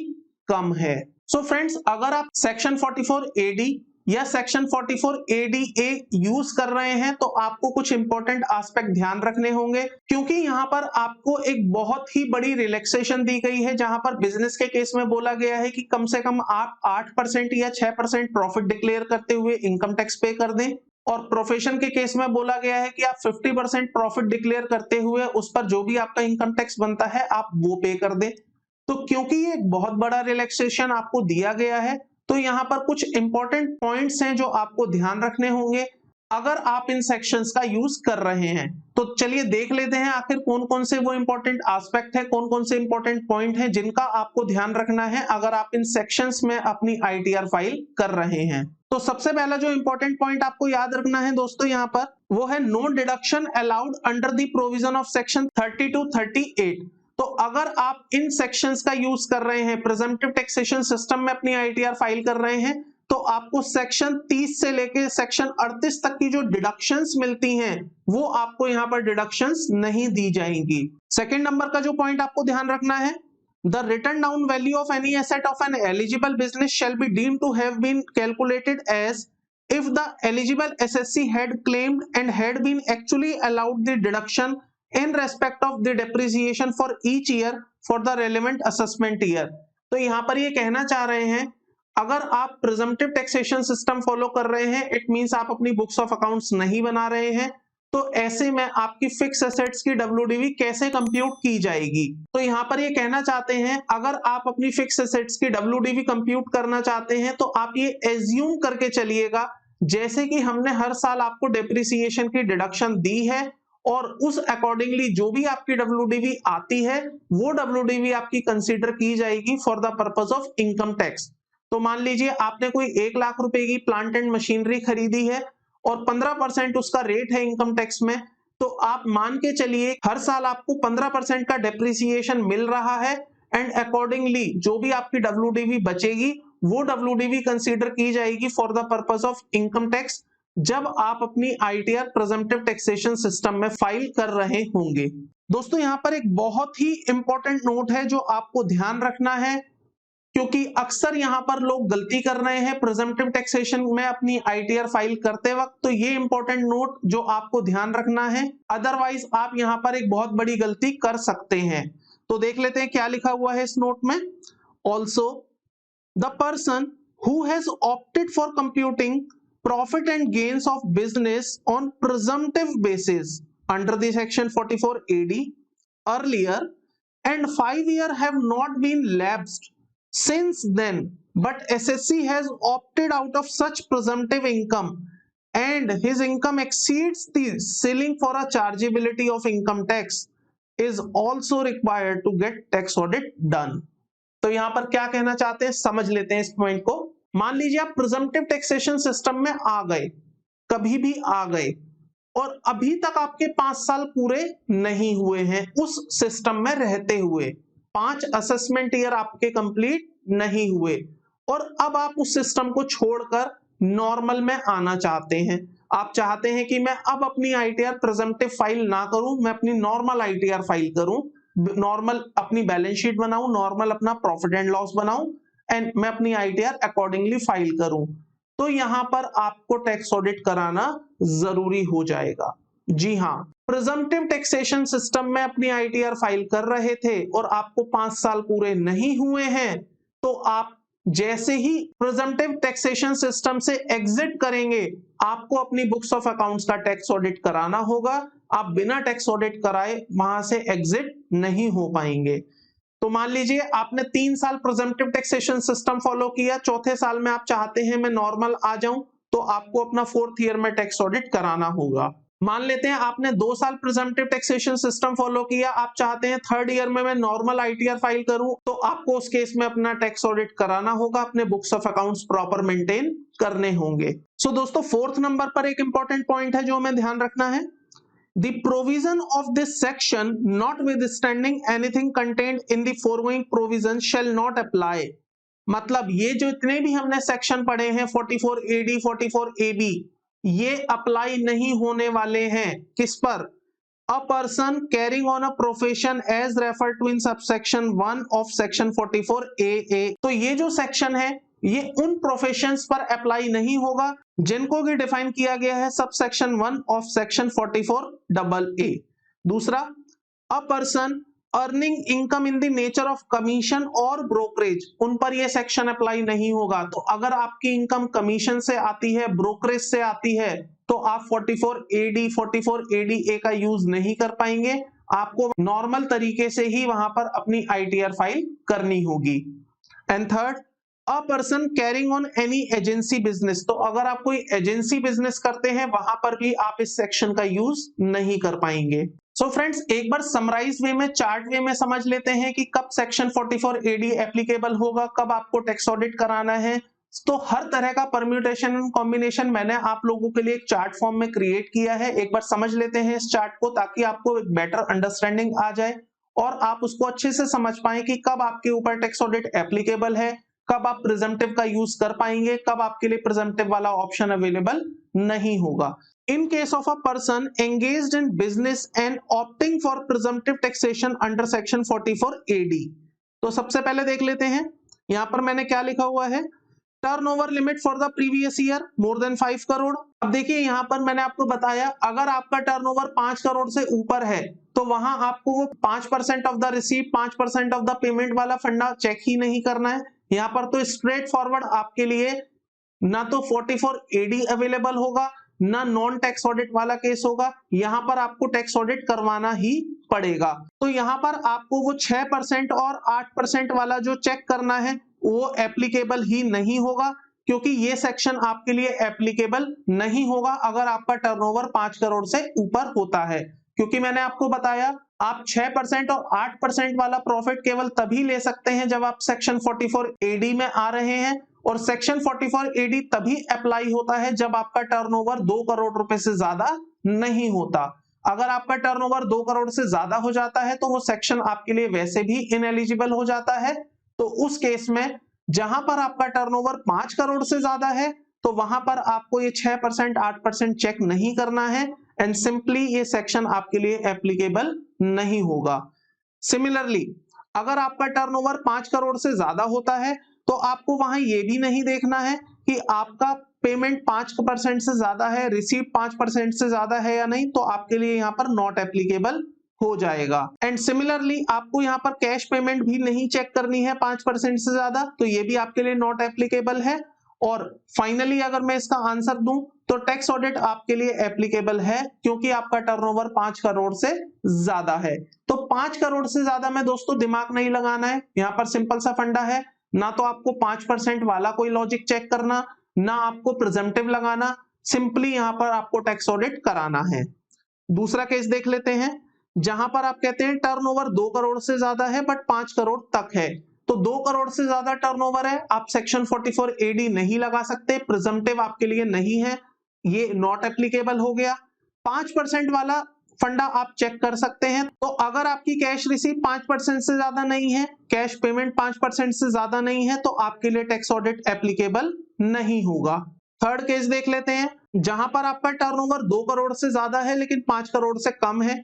कम है। सो फ्रेंड्स, अगर आप सेक्शन 44AD या सेक्शन 44ADA यूज कर रहे हैं तो आपको कुछ इंपॉर्टेंट एस्पेक्ट ध्यान रखने होंगे, क्योंकि यहाँ पर आपको एक बहुत ही बड़ी रिलैक्सेशन दी गई है जहां पर बिजनेस के केस में बोला गया है कि कम से कम आप 8% या 6% प्रॉफिट डिक्लेयर करते हुए इनकम टैक्स पे कर दें, और प्रोफेशन के केस में बोला गया है कि आप 50% प्रॉफिट डिक्लेयर करते हुए उस पर जो भी आपका इनकम टैक्स बनता है आप वो पे कर दें। तो क्योंकि ये एक बहुत बड़ा रिलैक्सेशन आपको दिया गया है, तो यहाँ पर कुछ इंपॉर्टेंट पॉइंट्स हैं जो आपको ध्यान रखने होंगे अगर आप इन सेक्शंस का यूज कर रहे हैं। तो चलिए देख लेते हैं आखिर कौन कौन से वो इंपॉर्टेंट एस्पेक्ट है, कौन कौन से इंपॉर्टेंट पॉइंट हैं जिनका आपको ध्यान रखना है अगर आप इन सेक्शंस में अपनी ITR फाइल कर रहे हैं। तो सबसे पहला जो इंपॉर्टेंट पॉइंट आपको याद रखना है दोस्तों यहाँ पर, वो है no deduction allowed under the provision of section 30 to 38। तो अगर आप इन सेक्शंस का यूज कर रहे हैं, प्रिजम्पटिव टैक्सेशन सिस्टम में अपनी ITR फाइल कर रहे हैं, तो आपको सेक्शन 30 से लेके सेक्शन 38 तक की जो डिडक्शंस मिलती हैं वो आपको यहाँ पर डिडक्शंस नहीं दी जाएंगी। सेकंड नंबर का जो पॉइंट आपको ध्यान रखना है, the written down value of any asset of an eligible business shall be deemed to have been calculated as if the eligible SSC had claimed and had been actually allowed the deduction in respect of the depreciation for each year for the relevant assessment year। तो यहाँ पर ये कहना चाह रहे हैं अगर आप प्रिजम्पटिव टैक्सेशन सिस्टम फॉलो कर रहे हैं, इट मींस आप अपनी बुक्स ऑफ अकाउंट्स नहीं बना रहे हैं, तो ऐसे में आपकी फिक्स एसेट्स की WDV कैसे कंप्यूट की जाएगी। तो यहाँ पर ये कहना चाहते हैं अगर आप अपनी फिक्स एसेट्स की WDV कंप्यूट करना चाहते हैं तो आप ये एज्यूम करके चलिएगा जैसे कि हमने हर साल आपको डेप्रिसिएशन की डिडक्शन दी है और उस अकॉर्डिंगली जो भी आपकी WDV आती है वो WDV आपकी कंसीडर की जाएगी for the purpose of income tax. तो मान लीजिए आपने कोई 1 लाख रुपए की प्लांट एंड मशीनरी खरीदी है और 15% उसका रेट है इनकम टैक्स में, तो आप मान के चलिए हर साल आपको 15% का डेप्रिसिएशन मिल रहा है एंड अकॉर्डिंगली जो भी आपकी डब्ल्यूडीवी बचेगी वो डब्ल्यूडीवी कंसीडर की जाएगी for the purpose of income tax जब आप अपनी आईटीआर प्रेजम्पटिव टैक्सेशन सिस्टम में फाइल कर रहे होंगे। दोस्तों यहाँ पर एक बहुत ही इंपॉर्टेंट नोट है जो आपको ध्यान रखना है, क्योंकि अक्सर यहाँ पर लोग गलती कर रहे हैं प्रेजम्पटिव टैक्सेशन में अपनी आईटीआर फाइल करते वक्त। तो ये इंपॉर्टेंट नोट जो आपको ध्यान रखना है, अदरवाइज आप यहाँ पर एक बहुत बड़ी गलती कर सकते हैं। तो देख लेते हैं क्या लिखा हुआ है इस नोट में। Also the person who has opted for computing profit and gains of business on presumptive basis under the section 44 AD earlier and 5 years have not been lapsed since then, but SSC has opted out of such presumptive income and his income exceeds the ceiling for a chargeability of income tax is also required to get tax audit done। तो यहां पर क्या कहना चाहते हैं समझ लेते हैं इस पॉइंट को। मान लीजिए आप प्रिजम्पटिव टैक्सेशन सिस्टम में आ गए, कभी भी आ गए, और अभी तक आपके 5 साल पूरे नहीं हुए हैं उस सिस्टम में रहते हुए, 5 असेसमेंट ईयर आपके कंप्लीट नहीं हुए, और अब आप उस सिस्टम को छोड़कर नॉर्मल में आना चाहते हैं। आप चाहते हैं कि मैं अब अपनी आईटीआर प्रिजम्पटिव फाइल ना करूं, मैं अपनी नॉर्मल आईटीआर फाइल करूं, नॉर्मल अपनी बैलेंस शीट बनाऊं, नॉर्मल अपना प्रॉफिट एंड लॉस बनाऊं एंड मैं अपनी आईटीआर अकॉर्डिंगली फाइल करूं। तो यहां पर आपको टैक्स ऑडिट कराना जरूरी हो जाएगा। जी हां, प्रिजम्पटिव टैक्सेशन सिस्टम में अपनी आईटीआर फाइल कर रहे थे और आपको 5 साल पूरे नहीं हुए हैं, तो आप जैसे ही प्रिजम्पटिव टैक्सेशन सिस्टम से एग्जिट करेंगे आपको अपनी बुक्स ऑफ अकाउंट्स का टैक्स ऑडिट कराना होगा। आप बिना टैक्स ऑडिट कराए वहां से एग्जिट नहीं हो पाएंगे। तो मान लीजिए आपने 3 साल प्रिजम्पटिव टैक्सेशन सिस्टम फॉलो किया, चौथे साल में आप चाहते हैं मैं नॉर्मल आ जाऊं, तो आपको अपना 4th ईयर में टैक्स ऑडिट कराना होगा। मान लेते हैं आपने 2 साल प्रिजम्पटिव टैक्सेशन सिस्टम फॉलो किया, आप चाहते हैं 3rd ईयर में मैं नॉर्मल आईटीआर फाइल करूं, तो आपको उस केस में अपना टैक्स ऑडिट कराना होगा, अपने books of accounts proper maintain करने होंगे। सो दोस्तों 4th नंबर पर एक इंपॉर्टेंट पॉइंट है जो हमें ध्यान रखना है। The provision of this section, notwithstanding anything contained in the foregoing provision, shall not apply। मतलब ये जो इतने भी हमने सेक्शन पढ़े हैं 44 AD 44 AB, ये अप्लाई नहीं होने वाले हैं किस पर? A person carrying on a profession as referred to in subsection 1 of section 44 AA। तो ये जो सेक्शन है ये उन प्रोफेशंस पर अप्लाई नहीं होगा जिनको कि डिफाइन किया गया है sub section 1 of section 44 double A. दूसरा, a person earning income in the nature of commission और ब्रोकरेज, उन पर यह सेक्शन अप्लाई नहीं होगा। तो अगर आपकी इनकम कमीशन से आती है, ब्रोकरेज से आती है, तो आप 44 AD 44 AD ए का यूज नहीं कर पाएंगे। आपको नॉर्मल तरीके से ही वहां पर अपनी आईटीआर फाइल करनी होगी। And third, a person carrying on any agency business, तो अगर आप कोई एजेंसी बिजनेस करते हैं वहां पर भी आप इस सेक्शन का यूज नहीं कर पाएंगे। सो फ्रेंड्स एक बार समराइज वे में, चार्ट वे में समझ लेते हैं कि कब सेक्शन 44 AD एप्लीकेबल होगा, कब आपको टैक्स ऑडिट कराना है। तो हर तरह का परम्यूटेशन एंड कॉम्बिनेशन मैंने आप लोगों के लिए एक चार्ट फॉर्म में क्रिएट किया है। एक बार समझ लेते हैं इस चार्ट को ताकि आपको एक बेटर अंडरस्टैंडिंग आ जाए और आप उसको अच्छे से समझ पाए कि कब आपके ऊपर टैक्स ऑडिट एप्लीकेबल है, कब आप प्रिजम्पटिव का यूज कर पाएंगे, कब आपके लिए प्रिजम्पटिव वाला ऑप्शन अवेलेबल नहीं होगा। In case of a person engaged in business and opting for presumptive taxation under section 44 AD, तो सबसे पहले देख लेते हैं यहां पर मैंने क्या लिखा हुआ है। Turnover limit for the previous year more than 5 crore. अब देखिए यहां पर मैंने आपको बताया अगर आपका टर्नओवर 5 करोड़ से ऊपर है तो वहां आपको वो 5% of the receipt, 5% of the payment वाला फंडा चेक ही नहीं करना है। यहाँ पर तो स्ट्रेट फॉरवर्ड आपके लिए ना तो 44 AD अवेलेबल होगा, ना नॉन टैक्स ऑडिट वाला केस होगा। यहाँ पर आपको टैक्स ऑडिट करवाना ही पड़ेगा। तो यहाँ पर आपको वो 6% और 8% वाला जो चेक करना है वो एप्लीकेबल ही नहीं होगा, क्योंकि ये सेक्शन आपके लिए एप्लीकेबल नहीं होगा अगर आपका टर्नओवर 5 करोड़ से ऊपर होता है। क्योंकि मैंने आपको बताया आप 6% और 8% वाला प्रॉफिट केवल तभी ले सकते हैं जब आप सेक्शन 44 AD में आ रहे हैं, और सेक्शन 44 AD तभी अप्लाई होता है जब आपका टर्नओवर 2 करोड़ रुपए से ज्यादा नहीं होता। अगर आपका टर्नओवर 2 करोड़ से ज्यादा हो जाता है तो वो सेक्शन आपके लिए वैसे भी इनएलिजिबल हो जाता है। तो उस केस में जहां पर आपका टर्नओवर 5 करोड़ से ज्यादा है तो वहां पर आपको ये 6% 8% चेक नहीं करना है एंड सिंपली ये सेक्शन आपके लिए एप्लीकेबल नहीं होगा। सिमिलरली अगर आपका टर्नओवर 5 करोड़ से ज्यादा होता है तो आपको वहां ये भी नहीं देखना है कि आपका पेमेंट 5% से ज्यादा है, रिसीट 5% से ज्यादा है या नहीं, तो आपके लिए यहाँ पर नॉट एप्लीकेबल हो जाएगा। एंड सिमिलरली आपको यहाँ पर कैश पेमेंट भी नहीं चेक करनी है 5% से ज्यादा, तो ये भी आपके लिए नॉट एप्लीकेबल है। और फाइनली अगर मैं इसका आंसर दूं तो टैक्स ऑडिट आपके लिए एप्लीकेबल है क्योंकि आपका टर्नओवर 5 करोड़ से ज्यादा है। तो 5 करोड़ से ज्यादा में दोस्तों दिमाग नहीं लगाना है, यहाँ पर सिंपल सा फंडा है, ना तो आपको 5% वाला कोई लॉजिक चेक करना, ना आपको प्रिजम्पटिव लगाना, सिंपली यहाँ पर आपको टैक्स ऑडिट कराना है। दूसरा केस देख लेते हैं जहां पर आप कहते हैं टर्नओवर 2 करोड़ से ज्यादा है बट 5 करोड़ तक है। तो 2 करोड़ से ज्यादा टर्नओवर है, आप सेक्शन 44 एडी नहीं लगा सकते, प्रिजम्पटिव आपके लिए नहीं है, ये नॉट एप्लीकेबल हो गया। 5% वाला फंडा आप चेक कर सकते हैं। तो अगर आपकी कैश रिसीव 5% से ज्यादा नहीं है, कैश पेमेंट 5% से ज्यादा नहीं है, तो आपके लिए टैक्स ऑडिट एप्लीकेबल नहीं होगा। थर्ड केस देख लेते हैं जहां पर आपका टर्नओवर 2 करोड़ से ज्यादा है लेकिन 5 करोड़ से कम है,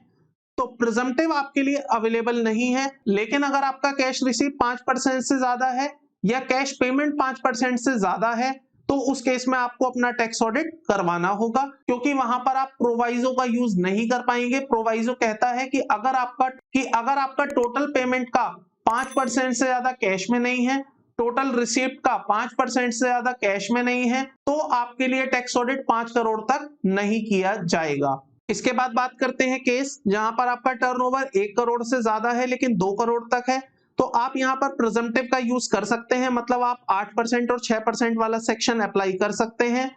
तो प्रिजम्पटिव आपके लिए अवेलेबल नहीं है। लेकिन अगर आपका कैश रिसीव 5% से ज्यादा है या कैश पेमेंट 5% से ज्यादा है तो उस केस में आपको अपना टैक्स ऑडिट करवाना होगा क्योंकि वहां पर आप प्रोवाइजो का यूज नहीं कर पाएंगे। प्रोवाइजो कहता है कि अगर आपका टोटल पेमेंट का 5% से ज्यादा कैश में नहीं है, टोटल रिसीप्ट का 5% से ज्यादा कैश में नहीं है, तो आपके लिए टैक्स ऑडिट 5 करोड़ तक नहीं किया जाएगा। इसके बाद बात करते हैं केस जहां पर आपका टर्नओवर 1 करोड़ से ज्यादा है लेकिन 2 करोड़ तक है, तो आप यहां पर प्रिजम्पटिव का यूज कर सकते हैं, मतलब आप 8% और 6% वाला सेक्शन अप्लाई कर सकते हैं।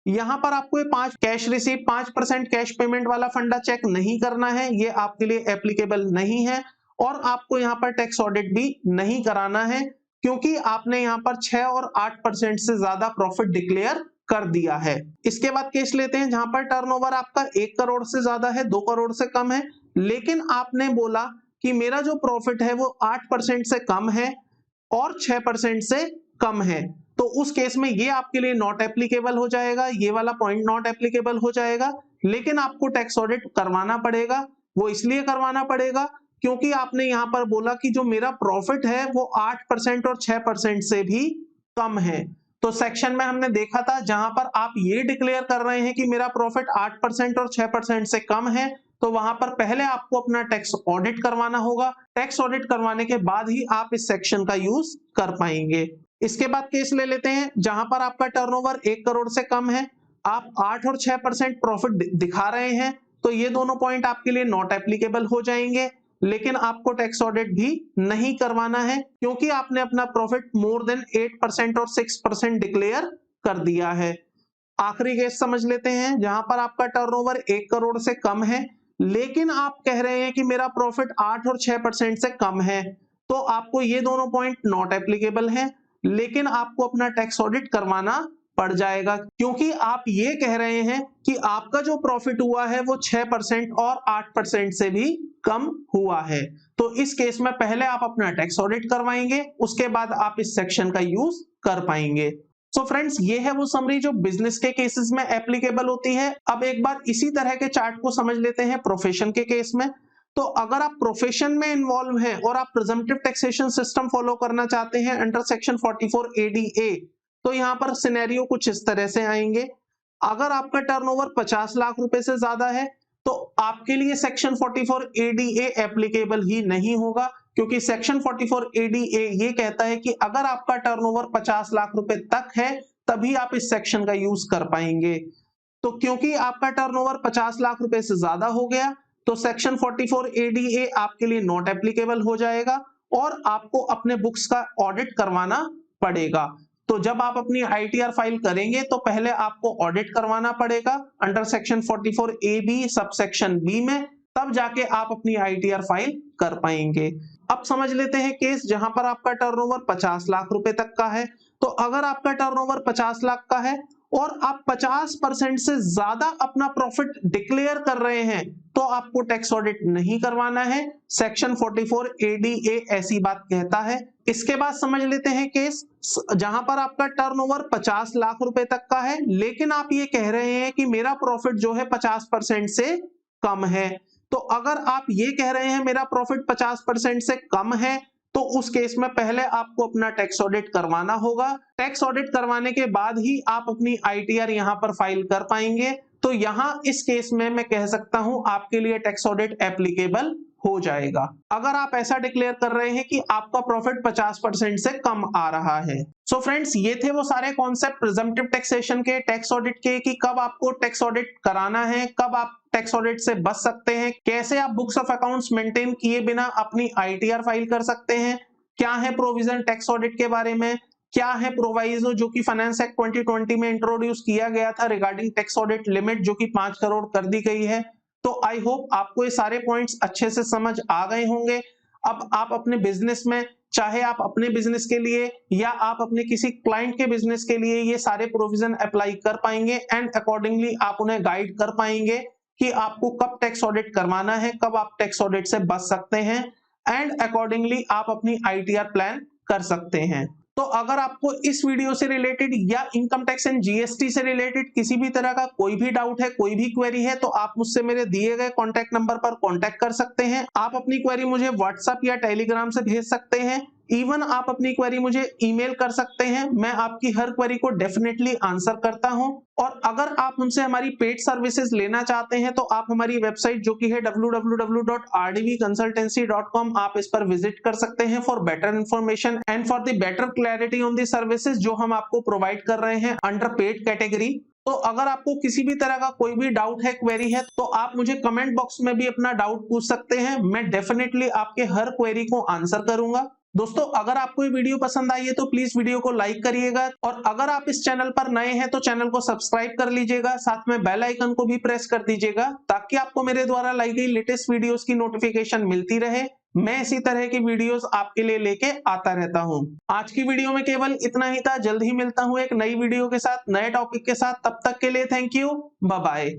यहां पर आपको ये 5 कैश रिसीव 5% कैश पेमेंट वाला फंडा चेक नहीं करना है, ये आपके लिए एप्लीकेबल नहीं है। और आपको यहाँ पर टैक्स ऑडिट भी नहीं कराना है क्योंकि आपने यहाँ पर 6 और 8% से ज्यादा प्रॉफिट डिक्लेयर कर दिया है। इसके बाद केस लेते हैं जहां पर टर्नओवर आपका 1 करोड़ से ज्यादा है, 2 करोड़ से कम है, लेकिन आपने बोला कि मेरा जो प्रॉफिट है वो 8% से कम है और 6% से कम है, तो उस केस में ये आपके लिए नॉट एप्लीकेबल हो जाएगा, ये वाला पॉइंट नॉट एप्लीकेबल हो जाएगा। लेकिन आपको टैक्स ऑडिट करवाना पड़ेगा, वो इसलिए करवाना पड़ेगा क्योंकि आपने यहाँ पर बोला कि जो मेरा प्रॉफिट है वो 8% और 6% से भी कम है। तो सेक्शन में हमने देखा था जहां पर आप ये डिक्लेयर कर रहे हैं कि मेरा प्रॉफिट 8% और 6% से कम है, तो वहां पर पहले आपको अपना टैक्स ऑडिट करवाना होगा। टैक्स ऑडिट करवाने के बाद ही आप इस सेक्शन का यूज कर पाएंगे। इसके बाद केस ले लेते हैं जहां पर आपका टर्नओवर 1 करोड़ से कम है, आप 8 और 6% प्रॉफिट दिखा रहे हैं, तो ये दोनों पॉइंट आपके लिए नॉट एप्लीकेबल हो जाएंगे। लेकिन आपको टैक्स ऑडिट भी नहीं करवाना है क्योंकि आपने अपना प्रॉफिट मोर देन 8% और 6% डिक्लेयर कर दिया है। आखिरी केस समझ लेते हैं जहां पर आपका टर्नओवर 1 करोड़ से कम है लेकिन आप कह रहे हैं कि मेरा प्रॉफिट 8 और 6% से कम है, तो आपको ये दोनों पॉइंट नॉट एप्लीकेबल हैं, लेकिन आपको अपना टैक्स ऑडिट करवाना पड़ जाएगा क्योंकि आप ये कह रहे हैं कि आपका जो प्रॉफिट हुआ है वो 6% और 8% से भी कम हुआ है। तो इस केस में पहले आप अपना टैक्स ऑडिट करवाएंगे, उसके बाद आप इस सेक्शन का यूज कर पाएंगे। सो फ्रेंड्स, ये है वो समरी जो बिजनेस के केसेस में एप्लीकेबल होती है। अब एक बार इसी तरह के चार्ट को समझ लेते हैं प्रोफेशन के केस में। तो अगर आप प्रोफेशन में इन्वॉल्व हैं और आप प्रिजम्पटिव टैक्सेशन सिस्टम फॉलो करना चाहते हैं अंडर सेक्शन 44 ADA, तो यहाँ पर सिनेरियो कुछ इस तरह से आएंगे। अगर आपका टर्नओवर 50 लाख रुपए से ज्यादा है तो आपके लिए सेक्शन 44 ADA एप्लीकेबल ही नहीं होगा क्योंकि सेक्शन 44 ADA ये कहता है कि अगर आपका टर्नओवर 50 लाख रुपए तक है तभी आप इस सेक्शन का यूज कर पाएंगे। तो क्योंकि आपका टर्नओवर 50 लाख रुपए से ज्यादा हो गया तो सेक्शन 44 ADA आपके लिए नॉट एप्लीकेबल हो जाएगा और आपको अपने बुक्स का ऑडिट करवाना पड़ेगा। तो जब आप अपनी ITR फाइल करेंगे तो पहले आपको ऑडिट करवाना पड़ेगा under section 44 AB sub section B में, तब जाके आप अपनी ITR फाइल कर पाएंगे। अब समझ लेते हैं केस जहां पर आपका टर्नओवर 50 लाख रुपए तक का है। तो अगर आपका टर्नओवर 50 लाख का है और आप 50% से ज्यादा अपना प्रॉफिट डिक्लेयर कर रहे हैं तो तो आपको टैक्स ऑडिट नहीं करवाना है। सेक्शन 44 ADA ऐसी बात कहता है। इसके बाद समझ लेते हैं केस जहां पर आपका टर्नओवर 50 लाख रुपए तक का है, लेकिन आप ये कह रहे हैं कि मेरा प्रॉफिट जो है 50% से कम है। तो अगर आप ये कह रहे हैं मेरा प्रॉफिट 50% से कम है, तो उस केस में पहले आपको अपना टैक्स ऑडिट करवाना होगा। टैक्स ऑडिट करवाने के बाद ही आप अपनी ITR यहां पर फाइल कर पाएंगे। तो यहां इस केस में मैं कह सकता हूं आपके लिए टैक्स ऑडिट एप्लीकेबल हो जाएगा, अगर आप ऐसा डिक्लेयर कर रहे हैं कि आपका प्रॉफिट 50% से कम आ रहा है। सो फ्रेंड्स, ये थे वो सारे कॉन्सेप्ट प्रिजम्पटिव टैक्सेशन के, टैक्स ऑडिट के, कि कब आपको टैक्स ऑडिट कराना है, कब आप टैक्स ऑडिट से बच सकते हैं, कैसे आप बुक्स ऑफ अकाउंट्स मेंटेन किए बिना अपनी ITR फाइल कर सकते हैं, क्या है प्रोविजन टैक्स ऑडिट के बारे में, क्या है प्रोवाइजो जो कि फाइनेंस एक्ट 2020 में इंट्रोड्यूस किया गया था रिगार्डिंग टैक्स ऑडिट लिमिट जो कि 5 करोड़ कर दी गई है। तो आई होप आपको ये सारे पॉइंट्स अच्छे से समझ आ गए होंगे। अब आप अपने बिजनेस में, चाहे आप अपने बिजनेस के लिए या आप अपने किसी क्लाइंट के बिजनेस के लिए, ये सारे प्रोविजन अप्लाई कर पाएंगे एंड अकॉर्डिंगली आप उन्हें गाइड कर पाएंगे कि आपको कब टैक्स ऑडिट करवाना है, कब आप टैक्स ऑडिट से बच सकते हैं एंड अकॉर्डिंगली आप अपनी ITR प्लान कर सकते हैं। तो अगर आपको इस वीडियो से रिलेटेड या इनकम टैक्स एंड GST से रिलेटेड किसी भी तरह का कोई भी डाउट है, कोई भी क्वेरी है, तो आप मुझसे मेरे दिए गए कॉन्टैक्ट नंबर पर कॉन्टैक्ट कर सकते हैं। आप अपनी क्वेरी मुझे व्हाट्सएप या टेलीग्राम से भेज सकते हैं। इवन आप अपनी क्वेरी मुझे ईमेल कर सकते हैं, मैं आपकी हर क्वेरी को डेफिनेटली आंसर करता हूं। और अगर आप हमसे हमारी पेड सर्विसेज लेना चाहते हैं तो आप हमारी वेबसाइट जो कि है www.rdvconsultancy.com, आप इस पर विजिट कर सकते हैं for better information and for the better clarity on the services जो हम आपको प्रोवाइड कर रहे हैं अंडर पेड कैटेगरी। तो अगर आपको किसी भी तरह का कोई भी डाउट है, क्वेरी है, तो आप मुझे कमेंट बॉक्स में भी अपना डाउट पूछ सकते हैं। मैं डेफिनेटली आपके हर क्वेरी को आंसर करूंगा। दोस्तों, अगर आपको ये वीडियो पसंद आई है तो प्लीज वीडियो को लाइक करिएगा, और अगर आप इस चैनल पर नए हैं तो चैनल को सब्सक्राइब कर लीजिएगा, साथ में बेल आइकन को भी प्रेस कर दीजिएगा ताकि आपको मेरे द्वारा लाई गई लेटेस्ट वीडियोस की नोटिफिकेशन मिलती रहे। मैं इसी तरह की वीडियोस आपके लिए लेके आता रहता हूं। आज की वीडियो में केवल इतना ही था। जल्द ही मिलता हूं एक नई वीडियो के साथ, नए टॉपिक के साथ। तब तक के लिए थैंक यू, बाय बाय।